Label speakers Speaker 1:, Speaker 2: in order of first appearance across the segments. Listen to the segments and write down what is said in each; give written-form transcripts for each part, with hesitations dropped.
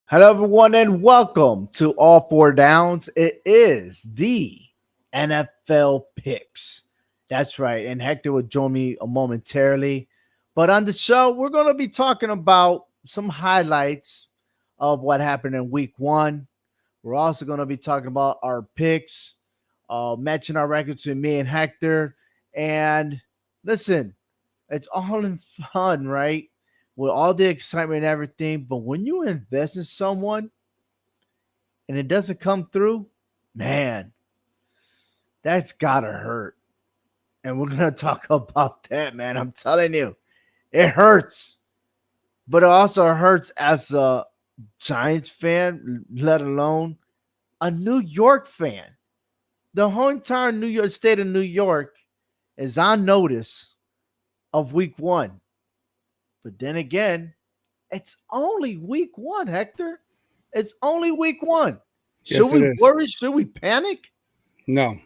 Speaker 1: Hello, everyone, and welcome to All Four Downs. It is the NFL picks. That's right. And Hector will join me momentarily. But on the show, we're going to be talking about some highlights of what happened in week one. We're also going to be talking about our picks, matching our records with me and Hector. And listen, it's all in fun, right? With all the excitement and everything. But when you invest in someone and it doesn't come through, man, that's gotta hurt. And we're gonna talk about that, man. I'm telling you, it hurts. But it also hurts as a Giants fan, let alone a New York fan. The whole entire New York state of New York is on notice of week one. But then again, it's only week one, Hector. It's only week one. Should
Speaker 2: Yes, it
Speaker 1: we
Speaker 2: is.
Speaker 1: worry? Should we panic?
Speaker 2: No,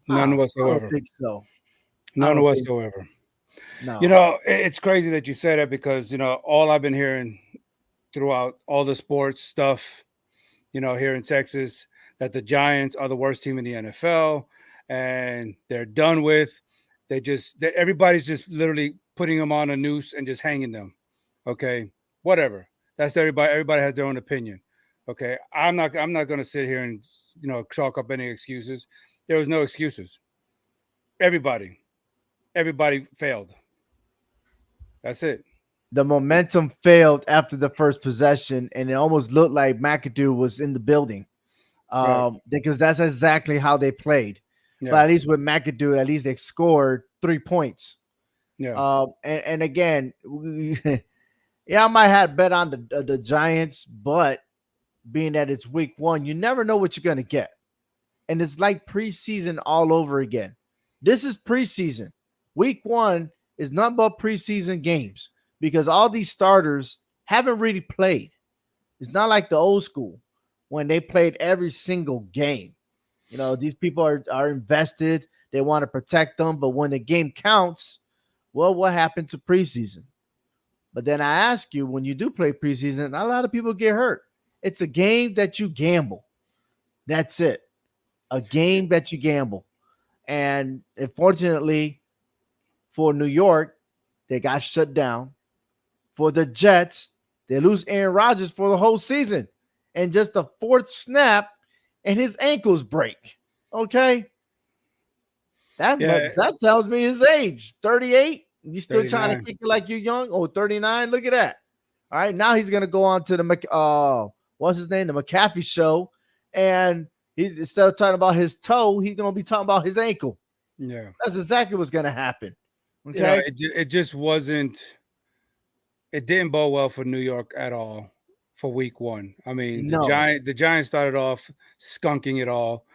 Speaker 2: none
Speaker 1: I don't
Speaker 2: whatsoever.
Speaker 1: think so. I
Speaker 2: None
Speaker 1: don't think
Speaker 2: whatsoever.
Speaker 1: no.
Speaker 2: It's crazy that you said that because, all I've been hearing throughout all the sports stuff, here in Texas, that the Giants are the worst team in the NFL and they're done with. Everybody's just literally putting them on a noose and just hanging them. Okay. Whatever. That's everybody. Everybody has their own opinion. Okay. I'm not going to sit here and, chalk up any excuses. There was no excuses. Everybody. Everybody failed. That's it.
Speaker 1: The momentum failed after the first possession, and it almost looked like McAdoo was in the building.
Speaker 2: Right.
Speaker 1: Because that's exactly how they played. But
Speaker 2: Yeah.
Speaker 1: at least with McAdoo, at least they scored 3 points.
Speaker 2: Yeah.
Speaker 1: And again, yeah, I might have bet on the Giants, but being that it's week one, you never know what you're gonna get. And it's like preseason all over again. This is preseason. Week one is not about preseason games because all these starters haven't really played. It's not like the old school when they played every single game. These people are invested. They want to protect them, but when the game counts, well, what happened to preseason? But then I ask you, when you do play preseason, not a lot of people get hurt. It's a game that you gamble. That's it. A game that you gamble. And unfortunately for New York, they got shut down. For the Jets, they lose Aaron Rodgers for the whole season. And just the fourth snap, and his ankles break. Okay.
Speaker 2: Yeah.
Speaker 1: That tells me his age. 38. You still trying to
Speaker 2: 39.
Speaker 1: kick it like you're young? Oh, 39. Look at that. All right. Now he's gonna go on to the what's his name? The McAfee show. And he's instead of talking about his toe, he's gonna be talking about his ankle.
Speaker 2: Yeah.
Speaker 1: That's exactly what's gonna happen. Okay.
Speaker 2: It just wasn't. It didn't bode well for New York at all for week one. I mean,
Speaker 1: No.
Speaker 2: The Giants started off skunking it all,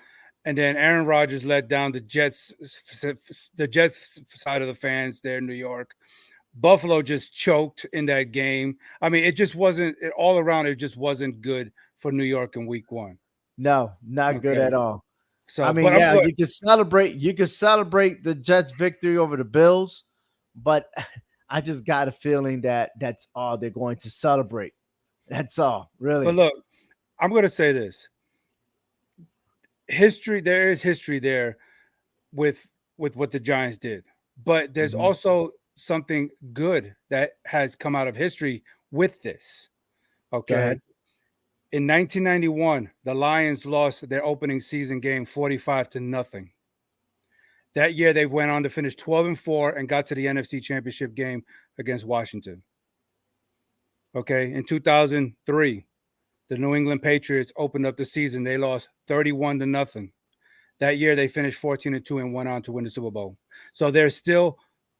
Speaker 2: and then Aaron Rodgers let down the Jets side of the fans there in New York. Buffalo just choked in that game. I mean, it just wasn't all around. It just wasn't good for New York in week one.
Speaker 1: No, not good
Speaker 2: Okay,
Speaker 1: at all. I
Speaker 2: so
Speaker 1: mean,
Speaker 2: but I'm
Speaker 1: yeah,
Speaker 2: good.
Speaker 1: you can celebrate the Jets victory over the Bills, but I just got a feeling that that's all they're going to celebrate. That's all,
Speaker 2: But
Speaker 1: really.
Speaker 2: look, I'm going to say this: history. There is history there with what the Giants did, but there's
Speaker 1: Mhm.
Speaker 2: also something good that has come out of history with this.
Speaker 1: Go
Speaker 2: Okay,
Speaker 1: ahead.
Speaker 2: in 1991, the Lions lost their opening season game 45 to nothing. That year, they went on to finish 12-4 and got to the NFC Championship game against Washington. Okay, in 2003, the New England Patriots opened up the season. They lost 31 to nothing. That year, they finished 14-2 and went on to win the Super Bowl. So there's still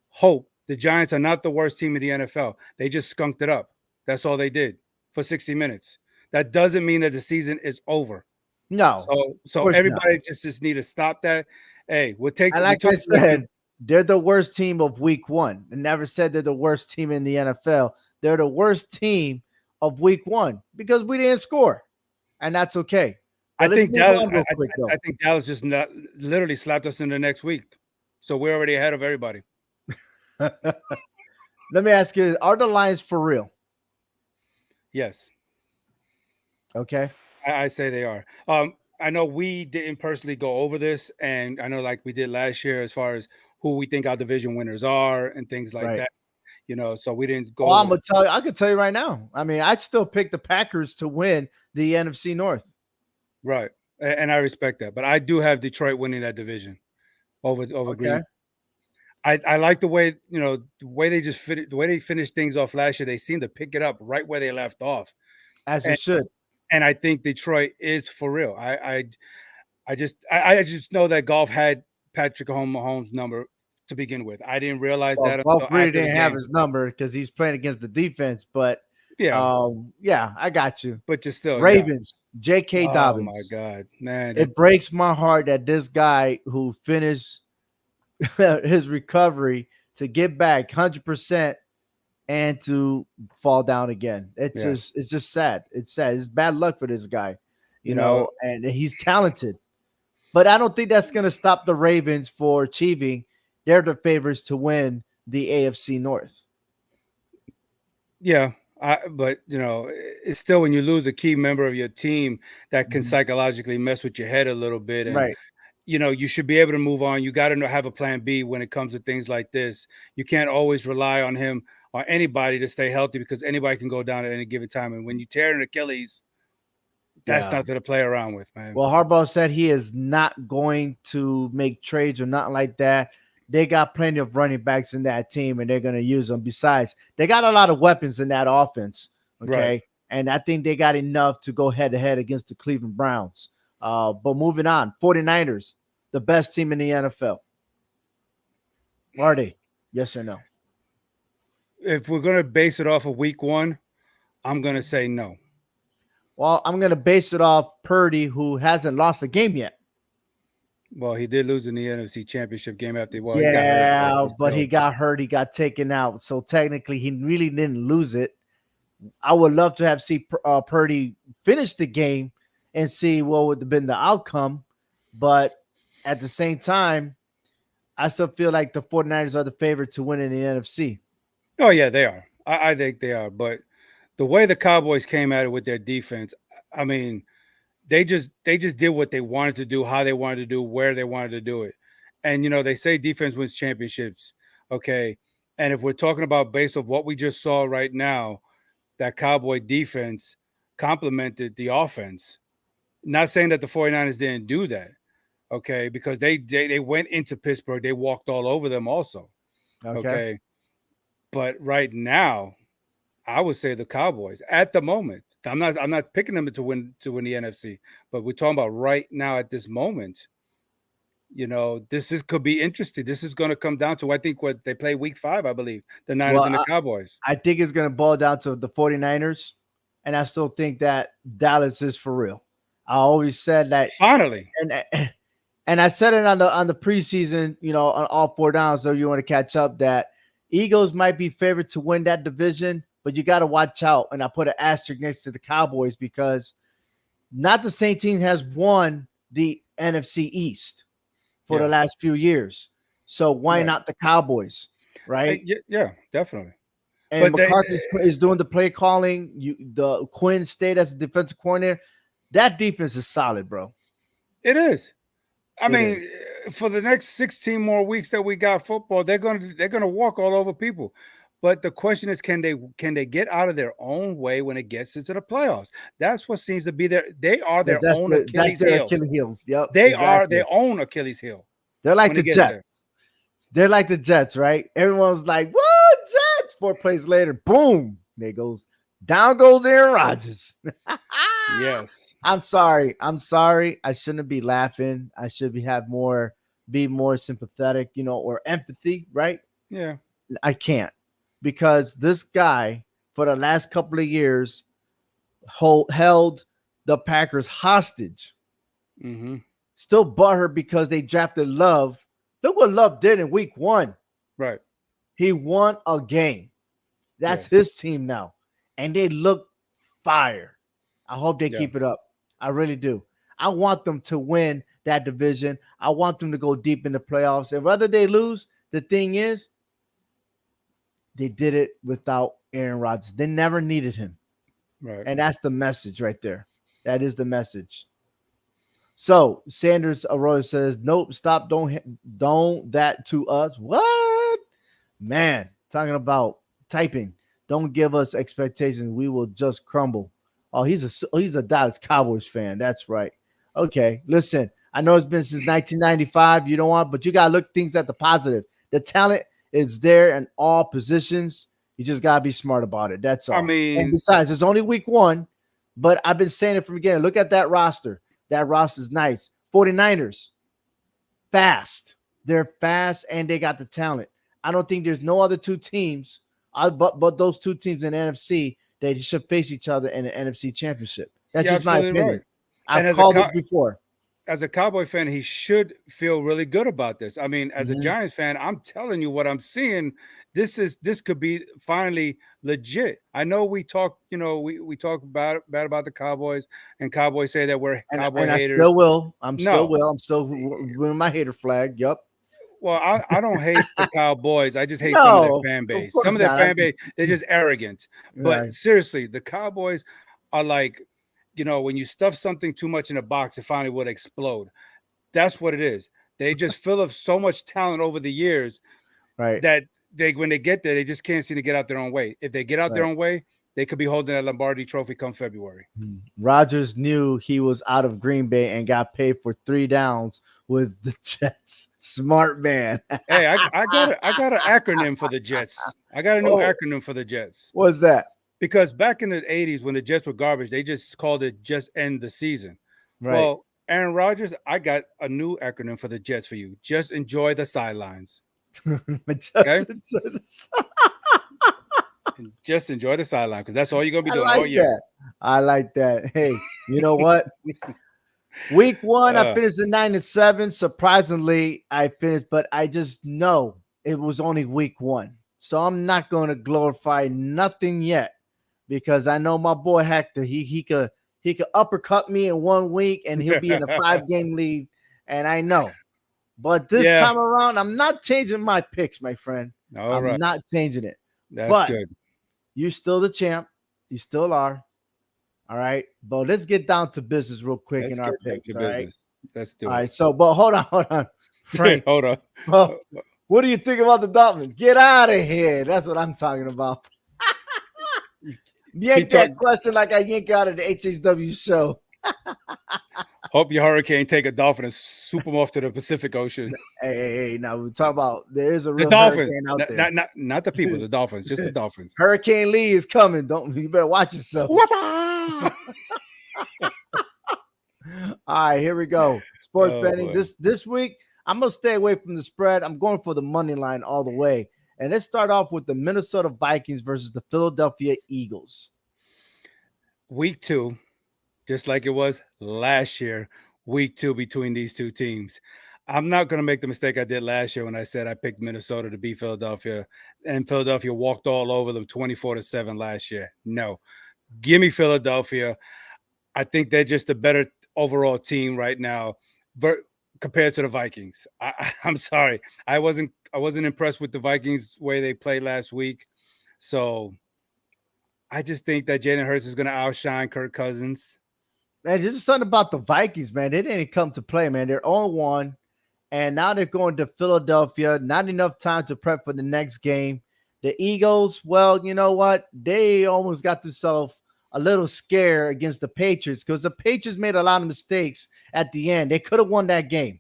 Speaker 2: hope. The Giants are not the worst team in the NFL. They just skunked it up. That's all they did for 60 minutes. That doesn't mean that the season is over.
Speaker 1: No, of
Speaker 2: So
Speaker 1: course not.
Speaker 2: everybody just need to stop that. Hey,
Speaker 1: And
Speaker 2: we
Speaker 1: like
Speaker 2: took
Speaker 1: I
Speaker 2: the lesson.
Speaker 1: said, they're the worst team of week one. I never said they're the worst team in the NFL. They're the worst team of week one because we didn't score. And that's okay.
Speaker 2: I
Speaker 1: But let's
Speaker 2: think
Speaker 1: move
Speaker 2: Dallas.
Speaker 1: on real quick,
Speaker 2: I
Speaker 1: though.
Speaker 2: think Dallas just not, literally slapped us in the next week. So we're already ahead of everybody.
Speaker 1: Let me ask you, are the Lions for real?
Speaker 2: Yes.
Speaker 1: Okay.
Speaker 2: I say they are. I know we didn't personally go over this, and I know like we did last year as far as who we think our division winners are and things like
Speaker 1: Right.
Speaker 2: that. So we didn't
Speaker 1: Well,
Speaker 2: go
Speaker 1: I'm gonna tell you. I can tell you right now. I mean, I'd still pick the Packers to win the NFC North.
Speaker 2: right, and I respect that. But I do have Detroit winning that division over Green.
Speaker 1: Okay,
Speaker 2: I like the way the way they just fit the way they finished things off last year. They seem to pick it up right where they left off,
Speaker 1: as it
Speaker 2: and
Speaker 1: should.
Speaker 2: and I think Detroit is for real. I just know that Golf had Patrick Mahomes' number to begin with. I didn't realize
Speaker 1: Well,
Speaker 2: that
Speaker 1: Golf
Speaker 2: until
Speaker 1: really
Speaker 2: after the
Speaker 1: didn't have
Speaker 2: game.
Speaker 1: his number because he's playing against the defense. But
Speaker 2: Yeah,
Speaker 1: yeah, I got you.
Speaker 2: but just still, yeah.
Speaker 1: Ravens, J.K.
Speaker 2: Oh my
Speaker 1: Dobbins.
Speaker 2: God, man!
Speaker 1: It breaks my heart that this guy who finished his recovery to get back 100% and to fall down again.
Speaker 2: Yeah,
Speaker 1: It's just sad. It's sad. It's bad luck for this guy,
Speaker 2: you know,
Speaker 1: and he's talented. But I don't think that's going to stop the Ravens for achieving. They're the favorites to win the AFC North.
Speaker 2: yeah. But it's still when you lose a key member of your team that can
Speaker 1: Mhm.
Speaker 2: psychologically mess with your head a little bit, and
Speaker 1: Right.
Speaker 2: you should be able to move on. You got to have a plan B when it comes to things like this. You can't always rely on him or anybody to stay healthy because anybody can go down at any given time. And when you tear an Achilles, that's
Speaker 1: Yeah.
Speaker 2: nothing to play around with, man.
Speaker 1: Well, Harbaugh said he is not going to make trades or nothing like that. They got plenty of running backs in that team, and they're going to use them. Besides, they got a lot of weapons in that offense. Okay.
Speaker 2: Right.
Speaker 1: And I think they got enough to go head to head against the Cleveland Browns. But moving on, 49ers, the best team in the NFL. Are they? Yes or no?
Speaker 2: If we're going to base it off of week one, I'm going to say no.
Speaker 1: Well, I'm going to base it off Purdy, who hasn't lost a game yet.
Speaker 2: Well, he did lose in the NFC Championship game after he got hurt.
Speaker 1: Yeah, but he got hurt. He got taken out. So technically, he really didn't lose it. I would love to have see Purdy finish the game and see what would have been the outcome. But at the same time, I still feel like the 49ers are the favorite to win in the NFC.
Speaker 2: Oh, yeah, they are. I think they are. But the way the Cowboys came at it with their defense, I mean, they just did what they wanted to do, how they wanted to do, where they wanted to do it. And they say defense wins championships. Okay. And if we're talking about based off what we just saw right now, that Cowboy defense complemented the offense. Not saying that the 49ers didn't do that. Okay, because they went into Pittsburgh, they walked all over them also. Okay. But right now, I would say the Cowboys at the moment. I'm not picking them to win the NFC, but we're talking about right now at this moment. Could be interesting. This is going to come down to I think what they play week 5, I believe, the Niners and the Cowboys.
Speaker 1: I think it's going to boil down to the 49ers, and I still think that Dallas is for real. I always said that
Speaker 2: finally,
Speaker 1: and I said it on the preseason, on all 4 downs. So you want to catch up that Eagles might be favored to win that division, but you got to watch out. And I put an asterisk next to the Cowboys because not the same team has won the NFC East for the last few years. So why not the Cowboys, right?
Speaker 2: Yeah, definitely.
Speaker 1: And McCarthy is doing the play calling. The Quinn stayed as a defensive coordinator. That defense is solid, bro.
Speaker 2: It is. I mean, for the next 16 more weeks that we got football, they're gonna walk all over people. But the question is, can they get out of their own way when it gets into the playoffs? That's what seems to be they are their own Achilles heel.
Speaker 1: Achilles heels. Yep.
Speaker 2: They are their own Achilles heel.
Speaker 1: They're like the Jets. They're like the Jets, right? Everyone's like, "What Jets?" 4 plays later, boom, there goes down goes Aaron Rodgers.
Speaker 2: Yes.
Speaker 1: I'm sorry. I shouldn't be laughing. I should be more sympathetic, or empathy, right?
Speaker 2: Yeah.
Speaker 1: I can't because this guy for the last couple of years held the Packers hostage.
Speaker 2: Mm-hmm.
Speaker 1: Still butthurt because they drafted Love. Look what Love did in week 1.
Speaker 2: Right.
Speaker 1: He won a game. That's his team now. And they look fire. I hope they keep it up. I really do. I want them to win that division. I want them to go deep in the playoffs. And whether they lose, the thing is, they did it without Aaron Rodgers. They never needed him.
Speaker 2: Right.
Speaker 1: And that's the message right there. That is the message. So Sanders Arroyo says, "Nope, stop, don't that to us." What, man? Talking about typing. Don't give us expectations. We will just crumble. Oh, he's a Dallas Cowboys fan. That's right. Okay, listen. I know it's been since 1995. You don't want, but you gotta look things at the positive. The talent is there in all positions. You just gotta be smart about it. That's
Speaker 2: I
Speaker 1: all. And
Speaker 2: mean,
Speaker 1: besides, it's only week one, but I've been saying it from the beginning. Look at that roster. That roster's nice. 49ers, fast. They're fast and they got the talent. I don't think there's no other two teams, but those two teams in the NFC, they should face each other in the NFC Championship. That's
Speaker 2: you're
Speaker 1: just my
Speaker 2: absolutely
Speaker 1: opinion.
Speaker 2: right.
Speaker 1: I've
Speaker 2: And
Speaker 1: called it before.
Speaker 2: as a Cowboy fan, he should feel really good about this. I mean, as a
Speaker 1: Mhm.
Speaker 2: Giants fan, I'm telling you what I'm seeing. This could be finally legit. I know we talk, we talk bad about the Cowboys, and Cowboys say that we're Cowboy
Speaker 1: And I
Speaker 2: haters.
Speaker 1: still will.
Speaker 2: No,
Speaker 1: I'm still wearing my hater flag. Yup.
Speaker 2: well, I don't hate the Cowboys. I just hate some of their
Speaker 1: No,
Speaker 2: fan
Speaker 1: of
Speaker 2: base.
Speaker 1: course
Speaker 2: Some of their
Speaker 1: not.
Speaker 2: fan base, they're just arrogant. But
Speaker 1: Right.
Speaker 2: seriously, the Cowboys are like, when you stuff something too much in a box, it finally would explode. That's what it is. They just fill up so much talent over the years
Speaker 1: Right.
Speaker 2: that when they get there, they just can't seem to get out their own way. If they get out their
Speaker 1: Right.
Speaker 2: own way, they could be holding that Lombardi trophy come February.
Speaker 1: Rodgers knew he was out of Green Bay and got paid for 3 downs with the Jets. Smart man.
Speaker 2: Hey, I got an acronym for the Jets. I got a new acronym for the Jets.
Speaker 1: What's that?
Speaker 2: Because back in the 80s, when the Jets were garbage, they just called it just end the season.
Speaker 1: Right.
Speaker 2: Well, Aaron Rodgers, I got a new acronym for the Jets for you. Just enjoy the sidelines. Okay? Just enjoy the sideline because that's all you're going to be doing all year.
Speaker 1: I like that. Hey, you know what? Week one, I finished at 9-7. Surprisingly, I finished, but I just know it was only week one. So I'm not going to glorify nothing yet because I know my boy Hector, he could uppercut me in 1 week and he'll be in a 5-game lead. And I know. But this time around, I'm not changing my picks, my friend. I'm not changing it.
Speaker 2: That's good.
Speaker 1: You're still the champ. You still are. All right. But let's get down to business real quick in our picks. All right.
Speaker 2: Let's do it.
Speaker 1: All right. So, but hold on. Frank,
Speaker 2: hold on.
Speaker 1: What do you think about the Dolphins? Get out of here. That's what I'm talking about. Yank that question like I yank out of the HHW show.
Speaker 2: Hope your hurricane take a dolphin and swoop them off to the Pacific Ocean.
Speaker 1: Hey, now we talk about there is a real
Speaker 2: dolphins
Speaker 1: hurricane out there.
Speaker 2: Not the people, the dolphins, just the dolphins.
Speaker 1: Hurricane Lee is coming. You better watch yourself.
Speaker 2: What?
Speaker 1: All right, here we go. Sports betting.
Speaker 2: Boy.
Speaker 1: This week, I'm gonna stay away from the spread. I'm going for the money line all the way. And let's start off with the Minnesota Vikings versus the Philadelphia Eagles.
Speaker 2: Week 2, just like it was last year, week 2 between these two teams. I'm not going to make the mistake I did last year when I said I picked Minnesota to beat Philadelphia, and Philadelphia walked all over them 24-7 last year. No, give me Philadelphia. I think they're just a better overall team right now compared to the Vikings. I'm sorry. I wasn't impressed with the Vikings way they played last week. So I just think that Jalen Hurts is going to outshine Kirk Cousins.
Speaker 1: Man, there's something about the Vikings, man. They didn't come to play, man. They're 0-1, and now they're going to Philadelphia. Not enough time to prep for the next game. The Eagles, well, you know what? They almost got themselves a little scare against the Patriots because the Patriots made a lot of mistakes at the end. They could have won that game.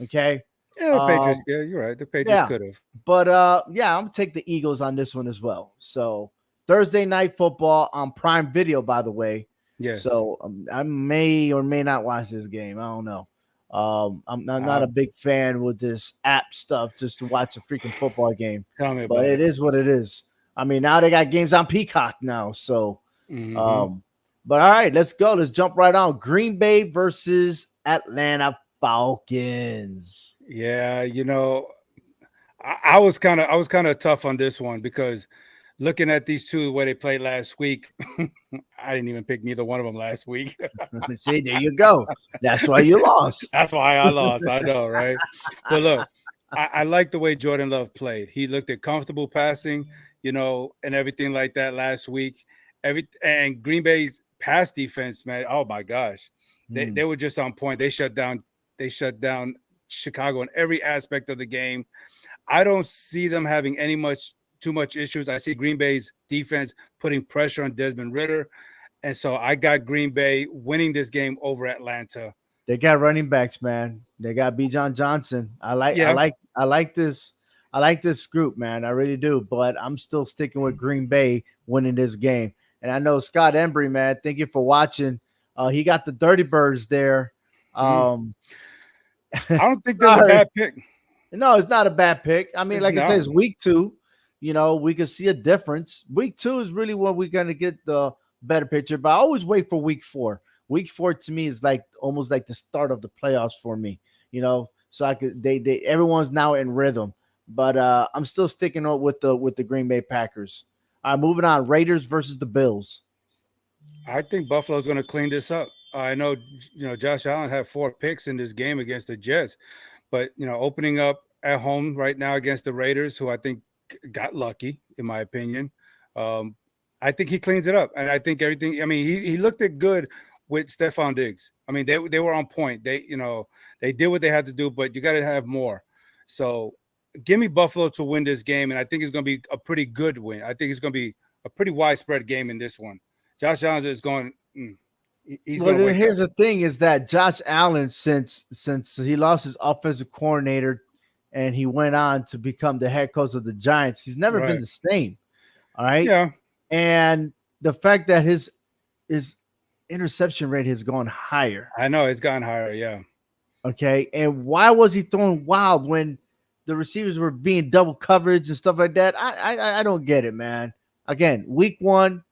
Speaker 1: Okay.
Speaker 2: Yeah, the Patriots. Yeah, you're right. The Patriots could have.
Speaker 1: But I'm gonna take the Eagles on this one as well. So Thursday night football on Prime Video, by the way.
Speaker 2: Yes.
Speaker 1: So I may or may not watch this game. I don't know. I'm not a big fan with this app stuff just to watch a freaking football game.
Speaker 2: Tell me about
Speaker 1: but it is what it is. I mean, now they got games on Peacock now. So but all right, let's go. Let's jump right on. Green Bay versus Atlanta Falcons.
Speaker 2: Yeah, I was kind of tough on this one because looking at these two the way they played last week, I didn't even pick neither one of them last week.
Speaker 1: See, there you go. That's why you lost.
Speaker 2: That's why I lost. I know, right? But look, I like the way Jordan Love played. He looked at comfortable passing, and everything like that last week. And Green Bay's pass defense, man. Oh my gosh,
Speaker 1: Mm.
Speaker 2: they were just on point. They shut down Chicago in every aspect of the game. I don't see them having too much issues. I see Green Bay's defense putting pressure on Desmond Ridder, and so I got Green Bay winning this game over Atlanta.
Speaker 1: They got running backs, man. They got B. John Johnson.
Speaker 2: Yeah,
Speaker 1: I like this. I like this group, man. I really do. But I'm still sticking with Green Bay winning this game. And I know Scott Embry, man. Thank you for watching. He got the Dirty Birds there.
Speaker 2: I don't think there's a bad pick.
Speaker 1: No, it's not a bad pick. I mean, like I said, it's week 2. You know, we can see a difference. Week 2 is really when we're going to get the better picture. But I always wait for week 4. Week 4 to me is like almost like the start of the playoffs for me. You know, so I could they everyone's now in rhythm. But I'm still sticking up with the Green Bay Packers. All right, moving on. Raiders versus the Bills.
Speaker 2: I think Buffalo's going to clean this up. I know, Josh Allen had 4 picks in this game against the Jets, but opening up at home right now against the Raiders, who I think got lucky, in my opinion. I think he cleans it up, and I think everything. I mean, he looked it good with Stephon Diggs. I mean, they were on point. They did what they had to do, but you got to have more. So give me Buffalo to win this game, and I think it's going to be a pretty good win. I think it's going to be a pretty widespread game in this one. Josh Allen is going.
Speaker 1: Well, then here's the thing: is that Josh Allen, since he lost his offensive coordinator, and he went on to become the head coach of the Giants, he's never been the same. All right.
Speaker 2: Yeah.
Speaker 1: And the fact that his interception rate has gone higher.
Speaker 2: I know it's gone higher. Yeah.
Speaker 1: Okay. And why was he throwing wild when the receivers were being double coverage and stuff like that? I don't get it, man. Again, week 1.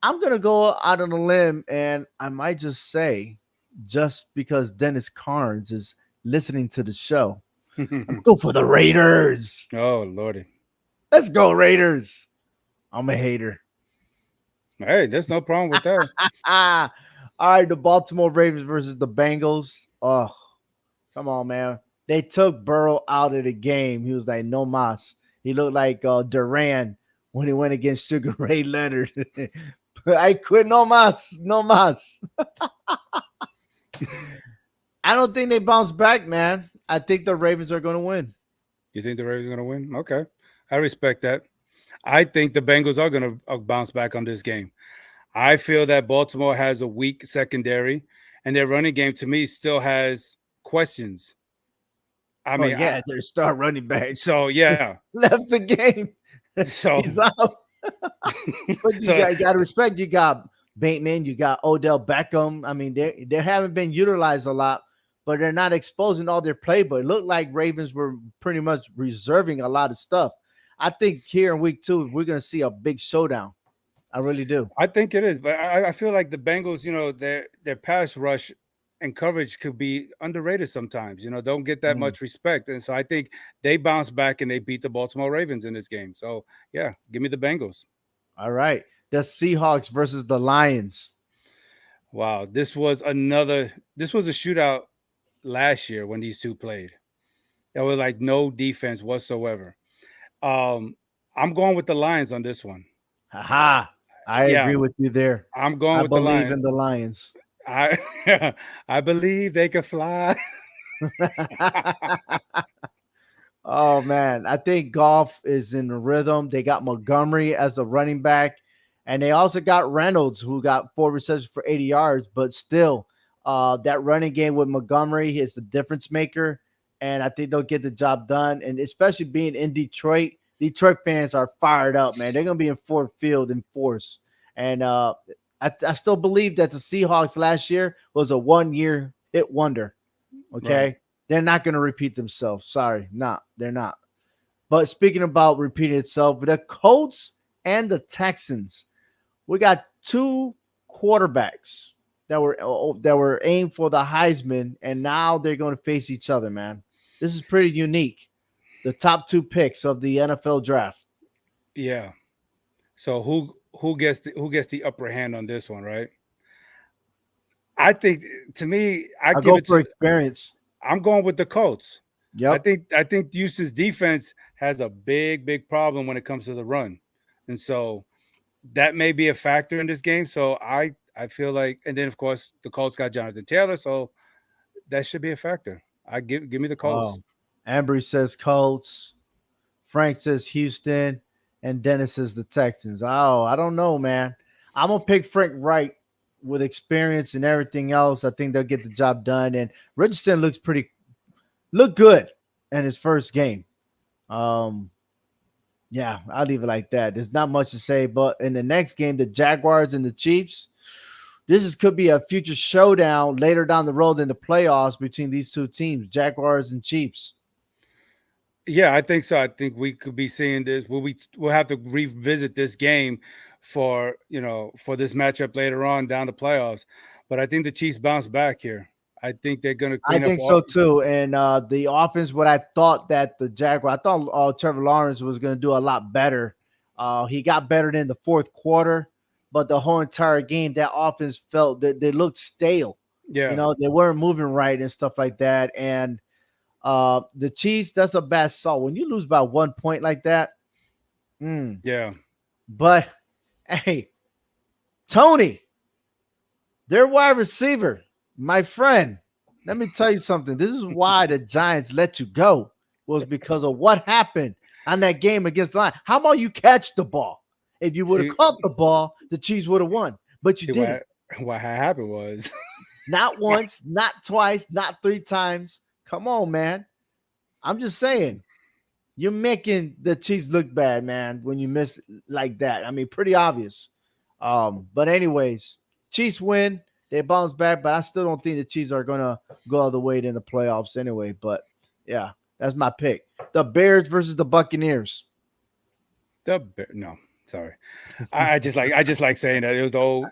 Speaker 1: I'm going to go out on a limb, and I might just say, just because Dennis Carnes is listening to the show, I'm go for the Raiders.
Speaker 2: Oh, Lordy.
Speaker 1: Let's go, Raiders. I'm a hater.
Speaker 2: Hey, there's no problem with that.
Speaker 1: All right, the Baltimore Ravens versus the Bengals. Oh, come on, man. They took Burrow out of the game. He was like, no mas. He looked like Duran when he went against Sugar Ray Leonard. I quit, no mas. I don't think they bounce back, man. I think the Ravens are going to win.
Speaker 2: You think the Ravens are going to win? Okay. I respect that. I think the Bengals are going to bounce back on this game. I feel that Baltimore has a weak secondary, and their running game, to me, still has questions. I mean,
Speaker 1: their star running back.
Speaker 2: So, yeah.
Speaker 1: Left the game.
Speaker 2: So
Speaker 1: he's out. But you got to respect. You got Bateman. You got Odell Beckham. I mean, they haven't been utilized a lot, but they're not exposing all their play. But it looked like Ravens were pretty much reserving a lot of stuff. I think here in week 2, we're going to see a big showdown. I really do.
Speaker 2: I think it is. But I feel like the Bengals, their pass rush and coverage could be underrated sometimes, don't get that much respect. And so I think they bounce back and they beat the Baltimore Ravens in this game. So, yeah, give me the Bengals.
Speaker 1: All right. The Seahawks versus the Lions.
Speaker 2: Wow. This was a shootout last year when these two played. There was like no defense whatsoever. I'm going with the Lions on this one.
Speaker 1: Haha. I agree with you there.
Speaker 2: I'm going with the Lions.
Speaker 1: I believe in the Lions.
Speaker 2: I believe they can fly.
Speaker 1: Oh, man. I think Goff is in the rhythm. They got Montgomery as a running back, and they also got Reynolds, who got 4 receptions for 80 yards. But still, that running game with Montgomery is the difference maker, and I think they'll get the job done. And especially being in Detroit fans are fired up, man. They're going to be in Ford Field in force. And I still believe that the Seahawks last year was a 1-year hit wonder. Okay. Right. They're not going to repeat themselves. Sorry. They're not. But speaking about repeating itself, the Colts and the Texans, we got 2 quarterbacks that were aimed for the Heisman, and now they're going to face each other, man. This is pretty unique. The top 2 picks of the NFL draft.
Speaker 2: Yeah. So who gets the upper hand on this one, right? I think, to me, I give it to
Speaker 1: experience.
Speaker 2: I'm going with the Colts.
Speaker 1: Yeah.
Speaker 2: I think Houston's defense has a big problem when it comes to the run, and so that may be a factor in this game. So I I feel like, and then of course the Colts got Jonathan Taylor, so that should be a factor. I give me the Colts.
Speaker 1: Wow. Ambry says Colts. Frank says Houston, and Dennis says the Texans. Oh, I don't know, man. I'm gonna pick Frank Wright with experience and everything else. I think they'll get the job done. And Richardson look good in his first game. Um, yeah, I'll leave it like that. There's not much to say, but in the next game, the Jaguars and the Chiefs. Could be a future showdown later down the road in the playoffs between these two teams, Jaguars and Chiefs.
Speaker 2: Yeah, I think so. I think we could be seeing this. We'll have to revisit this game for for this matchup later on down the playoffs. But I think the Chiefs bounce back here. I think they're going to
Speaker 1: I
Speaker 2: clean up
Speaker 1: think
Speaker 2: all.
Speaker 1: so too. And the offense, what I thought that the Jaguar, I thought Trevor Lawrence was going to do a lot better. He got better in the fourth quarter, but the whole entire game, that offense felt that they looked stale.
Speaker 2: Yeah,
Speaker 1: They weren't moving right and stuff like that. And the Chiefs, that's a bad salt. When you lose by 1 point like that,
Speaker 2: yeah.
Speaker 1: but hey, Tony, their wide receiver, my friend, let me tell you something. This is why the Giants let you go, was because of what happened on that game against the Lions. How about you catch the ball? If you would
Speaker 2: See-
Speaker 1: have caught the ball, the Chiefs would have won, but you
Speaker 2: See,
Speaker 1: didn't.
Speaker 2: what happened was,
Speaker 1: Not once, not twice, not 3 times. Come on, man. I'm just saying, you're making the Chiefs look bad, man, when you miss like that. I mean, pretty obvious. But anyways, Chiefs win. They bounce back, but I still don't think the Chiefs are gonna go all the way in the playoffs anyway. But yeah, that's my pick. The Bears versus the Buccaneers.
Speaker 2: no, sorry. I just like saying that it was the old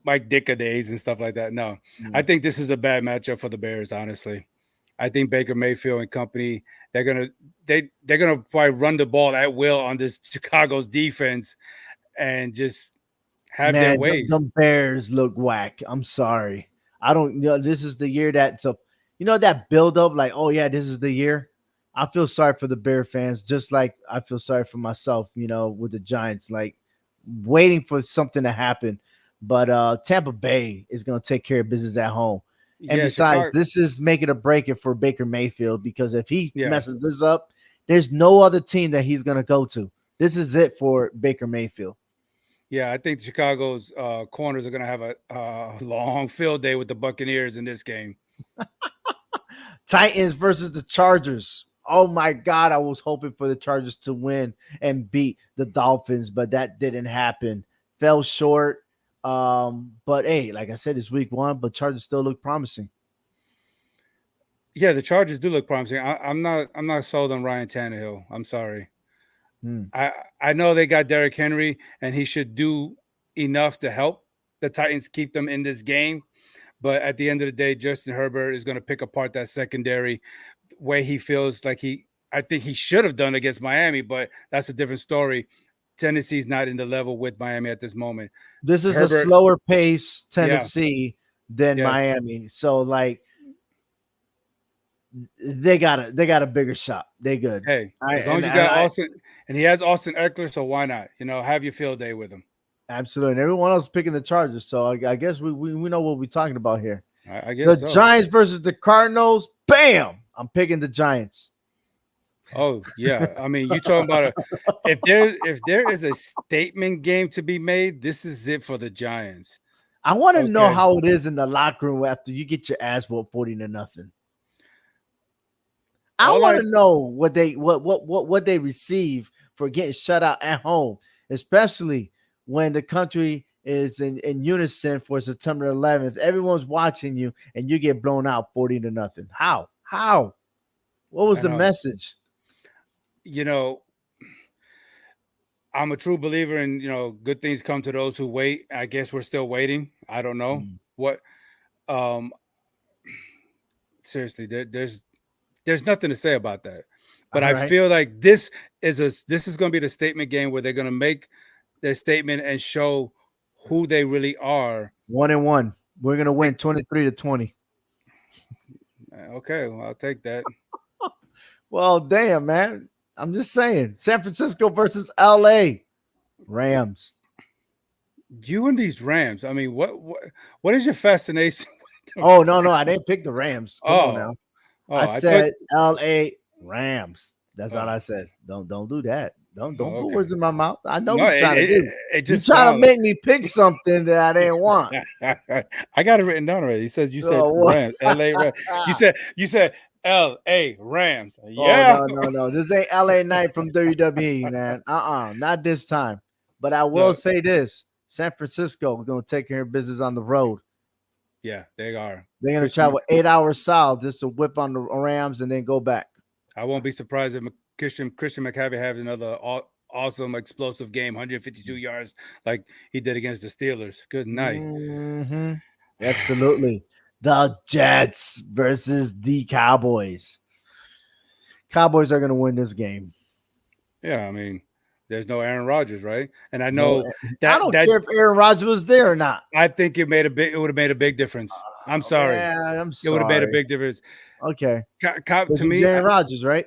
Speaker 2: Mike Ditka days and stuff like that. No, I think this is a bad matchup for the Bears. Honestly, I think Baker Mayfield and company they're gonna probably run the ball at will on this Chicago's defense and just have their
Speaker 1: Man,
Speaker 2: ways.
Speaker 1: them Bears look whack. I'm sorry. I don't this is the year that that build up, like, oh yeah, this is the year. I feel sorry for the Bear fans, just like I feel sorry for myself, with the Giants, like waiting for something to happen. But Tampa Bay is gonna take care of business at home. And
Speaker 2: Yeah,
Speaker 1: besides,
Speaker 2: Chicago.
Speaker 1: this is making a break it for Baker Mayfield, because if he
Speaker 2: Yeah.
Speaker 1: messes this up, there's no other team that he's gonna go to. This is it for Baker Mayfield.
Speaker 2: Yeah, I think Chicago's corners are going to have a long field day with the Buccaneers in this game.
Speaker 1: Titans versus the Chargers. Oh my God, I was hoping for the Chargers to win and beat the Dolphins, but that didn't happen. Fell short. But hey, like I said, it's week 1, but Chargers still look promising.
Speaker 2: Yeah, the Chargers do look promising. I'm not sold on Ryan Tannehill. I'm sorry. I know they got Derrick Henry, and he should do enough to help the Titans keep them in this game. But at the end of the day, Justin Herbert is going to pick apart that secondary way he feels like I think he should have done against Miami, but that's a different story. Tennessee's not in the level with Miami at this moment.
Speaker 1: This is
Speaker 2: Herbert-
Speaker 1: a slower pace Tennessee than
Speaker 2: Yes.
Speaker 1: Miami. So like they got a bigger shot. They good.
Speaker 2: Hey,
Speaker 1: I-
Speaker 2: as long as you
Speaker 1: and
Speaker 2: got
Speaker 1: I-
Speaker 2: Austin, and he has Austin Eckler, so why not? Have your field day with him.
Speaker 1: Absolutely. And everyone else is picking the Chargers. So I guess we know what we're talking about here.
Speaker 2: I guess
Speaker 1: The
Speaker 2: so.
Speaker 1: Giants versus the Cardinals. Bam! I'm picking the Giants.
Speaker 2: Oh yeah, I mean, you talking about if there is a statement game to be made, this is it for the Giants.
Speaker 1: I want to know
Speaker 2: Okay.
Speaker 1: how it is in the locker room after you get your ass whooped 40-0. I
Speaker 2: All
Speaker 1: want
Speaker 2: I-
Speaker 1: to know what they receive for getting shut out at home, especially when the country is in unison for September 11th. Everyone's watching you and you get blown out 40-0. How? What was
Speaker 2: I
Speaker 1: the
Speaker 2: know.
Speaker 1: message?
Speaker 2: I'm a true believer in, good things come to those who wait. I guess we're still waiting. I don't know what. Seriously, there's nothing to say about that. But
Speaker 1: All
Speaker 2: I
Speaker 1: right.
Speaker 2: feel like this is going to be the statement game where they're going to make their statement and show who they really are.
Speaker 1: 1-1. We're gonna win 23-20.
Speaker 2: Okay, well, I'll take that.
Speaker 1: Well, damn, man. I'm just saying. San Francisco versus LA Rams.
Speaker 2: You and these Rams. I mean, what is your fascination?
Speaker 1: Oh no, I didn't pick the Rams. Come on now. I
Speaker 2: I thought.
Speaker 1: said L.A. Rams. That's all
Speaker 2: Oh,
Speaker 1: I said. Don't do that. Don't put
Speaker 2: okay.
Speaker 1: words in my mouth. I know
Speaker 2: No,
Speaker 1: what you're trying to do.
Speaker 2: it
Speaker 1: You
Speaker 2: just
Speaker 1: trying to
Speaker 2: sounds.
Speaker 1: make me pick something that I didn't want.
Speaker 2: I got it written down already. You said
Speaker 1: So what?
Speaker 2: Rams, L.A. Rams. You said L.A. Rams.
Speaker 1: Oh
Speaker 2: Yeah.
Speaker 1: no. This ain't LA Knight from WWE, man. Not this time. But I will
Speaker 2: No.
Speaker 1: say this: San Francisco, we're gonna take care of business on the road.
Speaker 2: Yeah, they are.
Speaker 1: They're gonna
Speaker 2: Christian,
Speaker 1: travel 8 hours south just to whip on the Rams and then go back.
Speaker 2: I won't be surprised if Christian McCaffrey has another awesome explosive game, 152 yards, like he did against the Steelers. Good night.
Speaker 1: Mhm. Absolutely. The Jets versus the Cowboys. Cowboys are gonna win this game.
Speaker 2: Yeah, I mean, there's no Aaron Rodgers, right? And I
Speaker 1: No,
Speaker 2: know
Speaker 1: I
Speaker 2: that
Speaker 1: don't care if Aaron Rodgers was there or not.
Speaker 2: I think it would have made a big difference. I'm
Speaker 1: Oh,
Speaker 2: sorry.
Speaker 1: man, I'm
Speaker 2: It would have made a
Speaker 1: sorry.
Speaker 2: big difference.
Speaker 1: Okay.
Speaker 2: To
Speaker 1: This is
Speaker 2: me,
Speaker 1: Aaron Rodgers, right?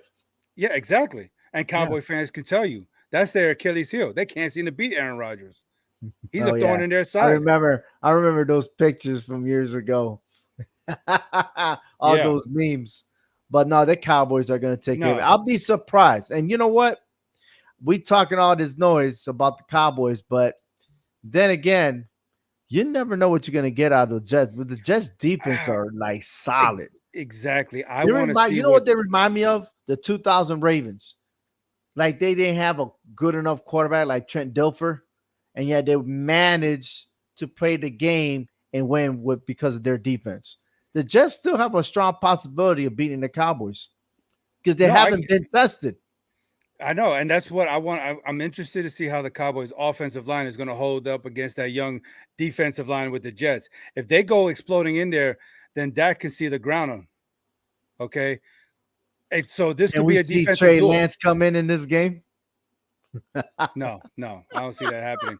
Speaker 2: yeah, exactly. And
Speaker 1: Yeah.
Speaker 2: Cowboy fans can tell you that's their Achilles heel. They can't seem to beat Aaron Rodgers. He's
Speaker 1: Oh
Speaker 2: a thorn
Speaker 1: yeah.
Speaker 2: in their
Speaker 1: I
Speaker 2: side.
Speaker 1: remember those pictures from years ago. All
Speaker 2: Yeah.
Speaker 1: those memes. But no, the Cowboys are gonna take care of it.
Speaker 2: No.
Speaker 1: I'll be surprised. And you know what? We talking all this noise about the Cowboys, but then again, you never know what you're gonna get out of the Jets. But the Jets defense are like solid.
Speaker 2: Exactly. I
Speaker 1: They
Speaker 2: want to
Speaker 1: remind
Speaker 2: see
Speaker 1: you know what
Speaker 2: what.
Speaker 1: they remind me of? The 2000 Ravens. Like they didn't have a good enough quarterback like Trent Dilfer, and yet they managed to play the game and win with because of their defense. The Jets still have a strong possibility of beating the Cowboys because they
Speaker 2: No,
Speaker 1: haven't been tested.
Speaker 2: I know, and that's what I want. I'm interested to see how the Cowboys' offensive line is going to hold up against that young defensive line with the Jets. If they go exploding in there, then Dak can see the ground on. Okay, and so this
Speaker 1: Can
Speaker 2: could
Speaker 1: we
Speaker 2: be a
Speaker 1: see
Speaker 2: defensive
Speaker 1: Trey
Speaker 2: duel.
Speaker 1: Lance come in this game?
Speaker 2: No, I don't see that happening.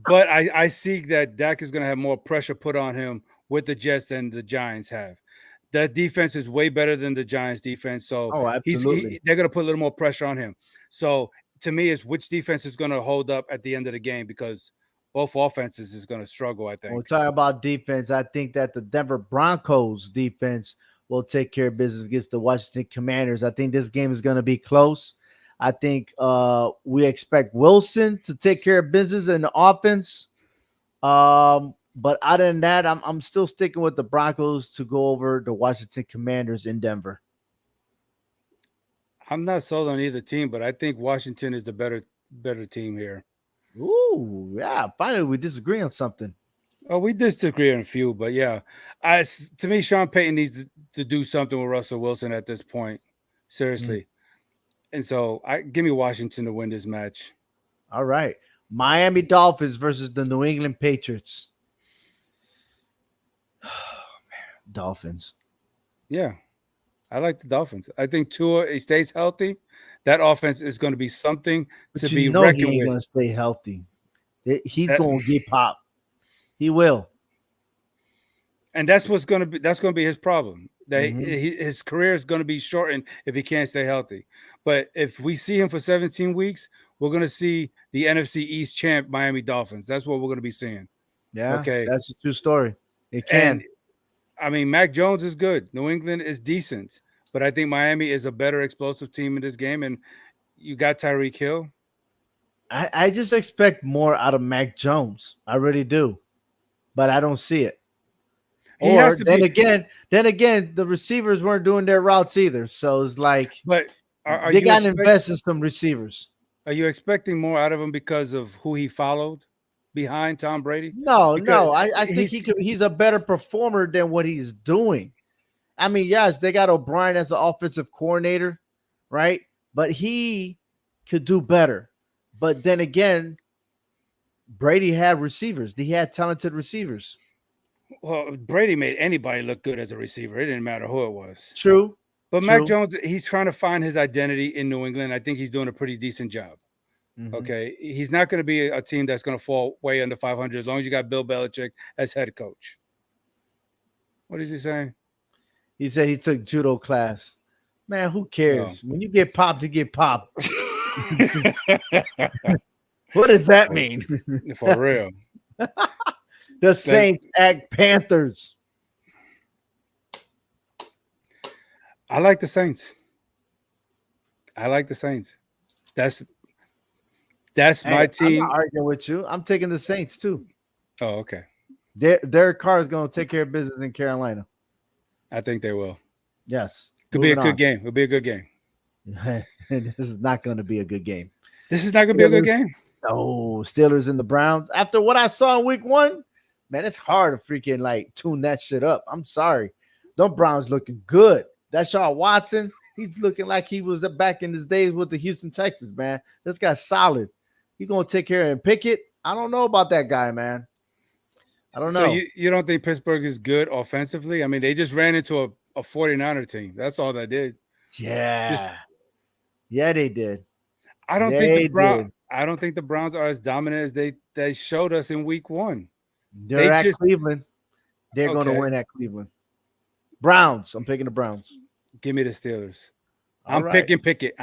Speaker 2: But I see that Dak is going to have more pressure put on him with the Jets than the Giants have. That defense is way better than the Giants defense, so
Speaker 1: Oh, absolutely.
Speaker 2: they're going to put a little more pressure on him. So to me, it's which defense is going to hold up at the end of the game because both offenses is going to struggle. I
Speaker 1: When we're
Speaker 2: think.
Speaker 1: talking about defense, I think that the Denver Broncos defense will take care of business against the Washington Commanders. I think this game is going to be close. I think we expect Wilson to take care of business in the offense. But other than that, I'm still sticking with the Broncos to go over the Washington Commanders in Denver.
Speaker 2: I'm not sold on either team, but I think Washington is the better team here.
Speaker 1: Ooh, yeah. Finally, we disagree on something.
Speaker 2: Oh, we disagree on a few, but yeah, to me, Sean Payton needs to do something with Russell Wilson at this point, seriously. And so, give me Washington to win this match.
Speaker 1: All right, Miami Dolphins versus the New England Patriots. Dolphins.
Speaker 2: Yeah, I like the Dolphins. I think Tua, he stays healthy. That offense is going to be something
Speaker 1: But
Speaker 2: to
Speaker 1: you
Speaker 2: be
Speaker 1: know he
Speaker 2: reckoned
Speaker 1: ain't
Speaker 2: with.
Speaker 1: gonna stay healthy. He's
Speaker 2: That-
Speaker 1: gonna get popped. He will.
Speaker 2: And that's going to be his problem. That
Speaker 1: Mhm.
Speaker 2: his career is going to be shortened if he can't stay healthy. But if we see him for 17 weeks, we're going to see the NFC East champ Miami Dolphins. That's what we're going to be seeing.
Speaker 1: Yeah,
Speaker 2: Okay.
Speaker 1: that's a true story. It
Speaker 2: And
Speaker 1: can.
Speaker 2: I mean, Mac Jones is good. New England is decent, but I think Miami is a better explosive team in this game. And you got Tyreek Hill.
Speaker 1: I just expect more out of Mac Jones. I really do, but I don't see it.
Speaker 2: He has to
Speaker 1: then
Speaker 2: be.
Speaker 1: again, the receivers weren't doing their routes either. So it's like
Speaker 2: But are
Speaker 1: they
Speaker 2: you
Speaker 1: got to invest in some receivers.
Speaker 2: Are you expecting more out of him because of who he followed behind Tom Brady?
Speaker 1: No,
Speaker 2: Because
Speaker 1: I think he's a better performer than what he's doing. I mean, yes, they got O'Brien as the offensive coordinator, right? But he could do better. But then again, Brady had receivers. He had talented receivers.
Speaker 2: Well, Brady made anybody look good as a receiver. It didn't matter who it was.
Speaker 1: True.
Speaker 2: But Mac Jones, he's trying to find his identity in New England. I think he's doing a pretty decent job. Mm-hmm. Okay. He's not going to be a team that's going to fall way under 500 as long as you got Bill Belichick as head coach. What is he saying?
Speaker 1: He said he took judo class. Man, who cares? When you get popped, you get popped. What does that mean?
Speaker 2: For real.
Speaker 1: The Saints at Panthers.
Speaker 2: I like the Saints. That's my team.
Speaker 1: I'm not arguing with you. I'm taking the Saints too.
Speaker 2: Oh, okay.
Speaker 1: Their car is going to take care of business in Carolina.
Speaker 2: I think they will.
Speaker 1: Yes.
Speaker 2: Could be a good game. It'll be a good game.
Speaker 1: This is not going to be a good game.
Speaker 2: This is not going to be a good game.
Speaker 1: Oh, Steelers and the Browns. After what I saw in week 1, man, it's hard to freaking like tune that shit up. I'm sorry. Them Browns looking good. That's Deshaun Watson. He's looking like he was back in his days with the Houston Texans, man. This guy's solid. He's going to take care of Pickett. I don't know about that guy, man. I don't know.
Speaker 2: So you don't think Pittsburgh is good offensively? I mean, they just ran into a 49er team. That's all they did.
Speaker 1: Yeah. Yeah, they did.
Speaker 2: I don't think the Browns are as dominant as they showed us in week 1.
Speaker 1: They're at Cleveland. They're going to win at Cleveland. Browns. I'm picking the Browns.
Speaker 2: Give me the Steelers. I'm picking Pickett.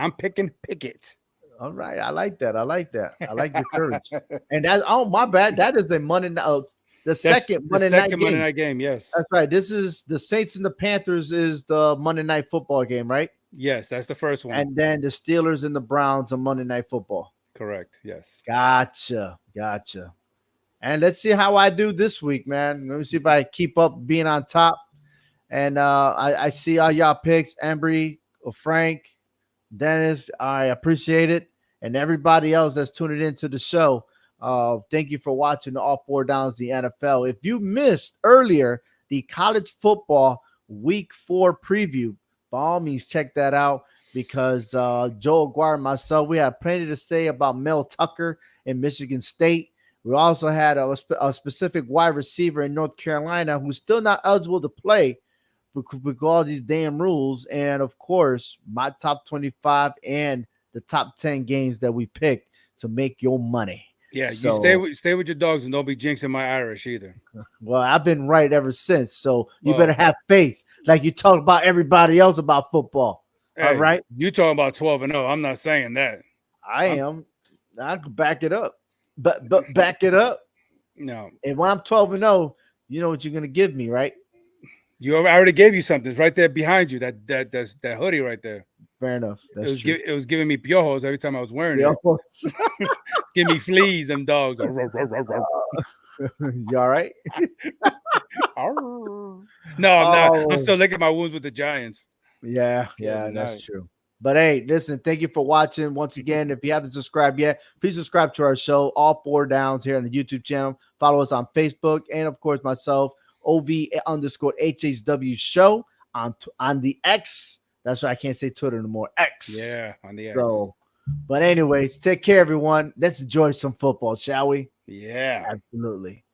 Speaker 1: All right. I like that. I like your courage. And that's my bad. That is a Monday night. The second Monday night
Speaker 2: game. Yes.
Speaker 1: That's right. This is the Saints and the Panthers is the Monday Night Football game, right?
Speaker 2: Yes, that's the first one.
Speaker 1: And then the Steelers and the Browns on Monday Night Football.
Speaker 2: Correct. Yes.
Speaker 1: Gotcha. And let's see how I do this week, man. Let me see if I keep up being on top. And I see all y'all picks, Embry, Frank, Dennis. I appreciate it. And everybody else that's tuning into the show. Thank you for watching All Four Downs, the NFL. If you missed earlier the college football week 4 preview, by all means, check that out because Joe Aguirre and myself, we had plenty to say about Mel Tucker in Michigan State. We also had a specific wide receiver in North Carolina who's still not eligible to play with all these damn rules. And, of course, my top 25 and the top 10 games that we picked to make your money.
Speaker 2: Yeah, so, you stay with your dogs and don't be jinxing my Irish either.
Speaker 1: Well, I've been right ever since, so you better have faith like you talk about everybody else about football. Hey, all right?
Speaker 2: You talking about 12-0. I'm not saying that.
Speaker 1: I am. I can back it up. But back it up.
Speaker 2: No.
Speaker 1: And when I'm 12-0, you know what you're going to give me, right?
Speaker 2: I already gave you something. It's right there behind you, that hoodie right there.
Speaker 1: Fair enough.
Speaker 2: It was giving me piojos every time I was wearing it. Give me fleas, them dogs.
Speaker 1: You all right?
Speaker 2: No, I'm not. I'm still licking my wounds with the Giants.
Speaker 1: Yeah, that's true. But hey, listen, thank you for watching. Once again, if you haven't subscribed yet, please subscribe to our show, All Four Downs, here on the YouTube channel. Follow us on Facebook and, of course, myself, OV_HHW show on the X. That's why I can't say Twitter anymore. X.
Speaker 2: Yeah, on the X.
Speaker 1: So, but anyways, take care, everyone. Let's enjoy some football, shall we?
Speaker 2: Yeah.
Speaker 1: Absolutely.